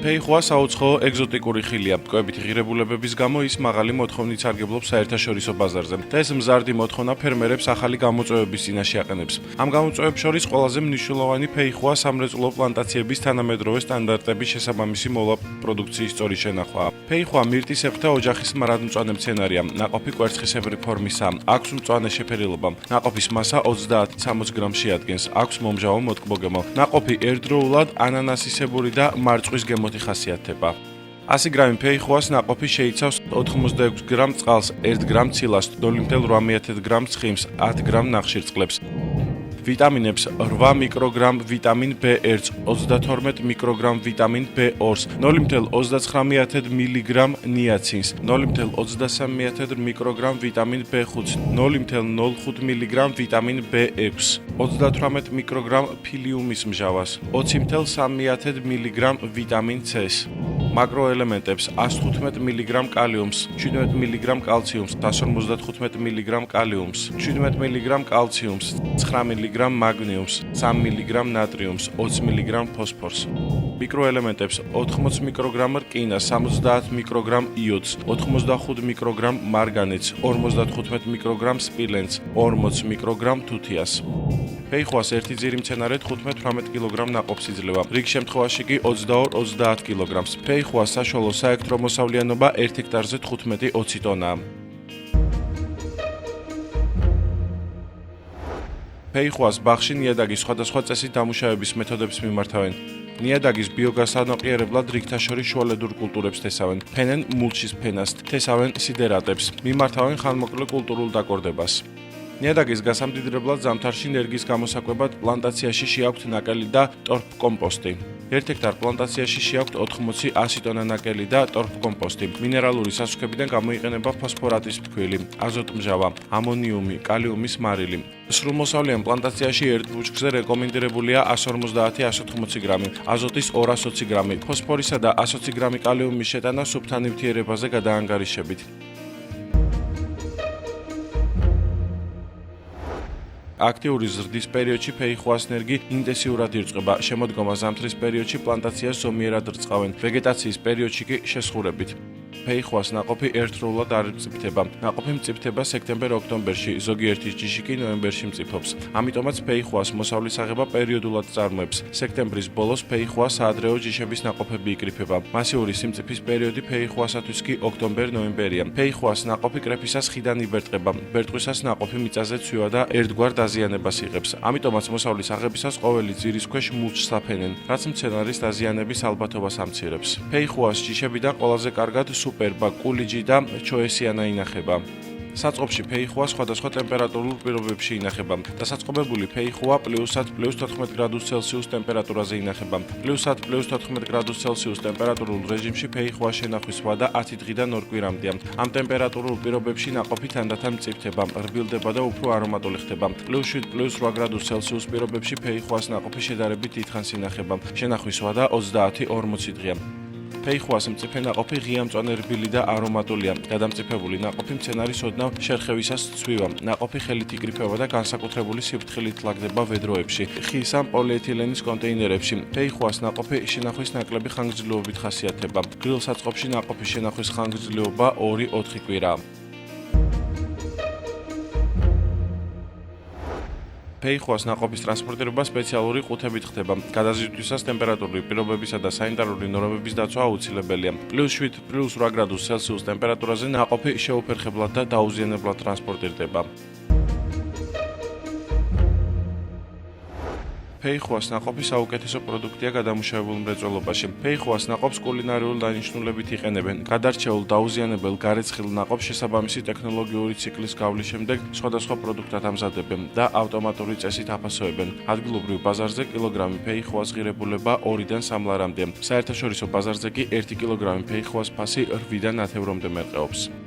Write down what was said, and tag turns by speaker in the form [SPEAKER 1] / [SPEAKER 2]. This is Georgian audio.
[SPEAKER 1] ფეიხუა საუცხოო ეგზოტიკური ხილია. კვებითი ღირებულებების გამო ის მაღალი მოთხოვნით სარგებლობს საერთაშორისო ბაზარზე. და ეს მზარდი მოთხოვნა ფერმერებს ახალი გამოწვევების წინაშე აყენებს. ამ გამოწვევებს შორის ყველაზე მნიშვნელოვანი ფეიხუა სამრეწველო პლანტაციების თანამედროვე სტანდარტების შესაბამისი მოლა პროდუქციის სწორი შენახვაა. ფეიხუა მირტისებრთა ოჯახის მარადმწვანე მცენარეა. ნაყოფი კვერცხისებრი ფორმისაა. აქვს მწვანე შეფერილობა. ნაყოფის მასა 30-60 გრამს შეადგენს. აქვს მომჟავო მოტკბოგემო. ნაყოფი ერთდროულად ანანასისებური და მარწყვის გემოთი ხასიათდება. 100 გრამი ფეიხუას ნაყოფი შეიცავს 86 გრამ წყალს, 1 გრამ ცილას, 0.8 გრამ ცხიმს, 10 გრამ ნახშირწყლებს. ვიტამინებს 8 მიკროგრამ ვიტამინ B1, 32 მიკროგრამ ვიტამინ B2, 0.39 მილიგრამ ნიაცინს, 0.23 მიკროგრამ ვიტამინ B5, 0.05 მილიგრამ ვიტამინ B6, 38 მიკროგრამ ფილიუმის მჟავას, 20.3 მილიგრამ ვიტამინ C-ს. Makroelementებს 115 mg კალიუმს, 17 mg კალციუმს, 155 mg კალიუმს, 17 mg კალციუმს, 9 mg მაგნიუმს, 3 mg ნატრიუმს, 20 mg ფოსფორს. Mikroelementებს 80 მიკროგრამ რკინას, 70 მიკროგრამ იოდს, 85 მიკროგრამ მარგანეცს, 55 მიკროგრამ სპილენძს, 40 მიკროგრამ თუთიას. ფეიხუას ერთი ძირი მცენარე 15-18 კილოგრამ ნაყოფს იძლევა. რიგ შემთხვევაში კი 22-30 კილოგრამს. ფეიხუას საშუალო საელექტრომოსავლიანობა 1 ჰექტარზე 15-20 ტონაა. ფეიხუას ბაღში ნიადაგის სხვადასხვა წესით დამუშავების მეთოდებს მიმართავენ. ნიადაგის ბიოგასანაყიერებლად რიგთა შორის შუალედურ კულტურებს თესავენ. ფენენ მულჩის ფენას, თესავენ სიდერატებს, მიმართავენ ხანმოკლე კულტურულ დაკორდებას. ნიადაგის გასამდიდრებლად ზამთარში ენერგიის გამოსაკვებად პლანტაციაში შეაქვთ ნაკელი და ტორფკომპოსტი. 1 ჰექტარ პლანტაციაში შეაქვთ 80-100 ტონა ნაკელი და ტორფკომპოსტი. მინერალური სასუქებიდან გამოიყენება ფოსფორატის ფქვილი, აზოტმჟავა, ამონიუმი, კალიუმის მარილი. სრულმოსავლიან პლანტაციაში ერთ ბუჩქზე რეკომენდებულია 150-180 გრამი, აზოტის 220 გრამი, ფოსფორისა და 120 გრამი კალიუმის შეტანა სუფთა ნივთიერებაზე გადაანგარიშებით. აქტიური ზრდის პერიოდში ფეიხუას ნერგი ინტენსიურად ირწყვება. შემოდგომა ზამთრის პერიოდში პლანტაციას ზომიერად რწყავენ. ვეგეტაციის პერიოდში კი შესხურებით. ფეიხუას ნაყოფი ერთდროულად არ მწიფდება. ნაყოფი მწიფდება სექტემბერ-ოქტომბერში, ზოგიერთი ჯიში კი ნოემბერში მწიფობს. ამიტომაც ფეიხუას მოსავლის აღება პერიოდულად წარმოებს. სექტემბრის ბოლოს ფეიხუას საადრეო ჯიშების ნაყოფები იკრიფება. მასიური სიმწიფის პერიოდი ფეიხუასათვის კი ოქტომბერ-ნოემბერია. ფეიხუას ნაყოფი კრეფისას ხიდან იბერტყება. ბერტყვისას ნაყოფი მიწაზე ცვივა და ერთგვარ დაზიანებას იღებს. ამიტომაც მოსავლის აღებისას ყოველი ძირის ქვეშ მულჩს აფენენ, რაც მცენარის დაზიანების ალბათობას ამცირებს. ფეიხუას ჯიშებიდან ყველაზე კარგად სუპერბა, კულიჯი და ჩოესიანა ინახება. საწყობში ფეიხუა სხვადასხვა ტემპერატურულ პირობებში ინახება. დასაწყობებული ფეიხუა +10-+14 გრადუს ცელსიუს ტემპერატურაზე ინახება. +10-+14 გრადუს ცელსიუს ტემპერატურულ რეჟიმში ფეიხუა შენახვის ვადა 10 დღიდან 2 კვირამდეა. ამ ტემპერატურულ პირობებში ნაყოფი თანდათან მწიფდება, რბილდება და უფრო არომატული ხდება. +7-+8 გრადუს ცელსიუს პირობებში ფეიხუას ნაყოფი შედარებით დიდხანს ინახება. შენახვის ვადა 30-40 დღეა. ფეიხუას მწიფე ნაყოფი ღია მწვანე რბილი და არომატულია. გადამწიფებული ნაყოფი მცენარის ოდნავ შერხევისას ცვივა. ნაყოფი ხელით იკრიფება და განსაკუთრებული სიფრთხილით ლაგდება ვედროებში, ხის ან პოლიეთილენის კონტეინერებში. ფეიხუას ნაყოფი შენახვის ნაკლები ხანგრძლივობით ხასიათდება. გრილ საწყობში ნაყოფის შენახვის ხანგრძლივობა 2-4 კვირაა. ფეიხუას ნაყოფის ტრანსპორტირება სპეციალური ყუთებით ხდება. გადაზიდვისას ტემპერატურული პირობებისა და სანიტარული ნორმების დაცვა აუცილებელია. +7-+8 გრადუს ცელსიუს ტემპერატურაზე ნაყოფი შეუფერხებლად და დაუზიანებლად ტრანსპორტირდება. ფეიხუას ნაყოფი საუკეთესო პროდუქტია გადამუშავებულ მრეწველობაში. ფეიხუას ნაყოფს კულინარიული დანიშნულებით იყენებენ. გადარჩეულ დაუზიანებელ გარეცხილ ნაყოფს შესაბამისი ტექნოლოგიური ციკლის გავლის შემდეგ სხვადასხვა პროდუქტად ამზადებენ და ავტომატური წესით აფასოებენ. ადგილობრივ ბაზარზე კილოგრამი ფეიხუას ღირებულება 2-დან 3 ლარამდეა. საერთაშორისო ბაზარზე კი 1 კილოგრამი ფეიხუას ფასი 8-დან 10 ევრომდე მერყეობს.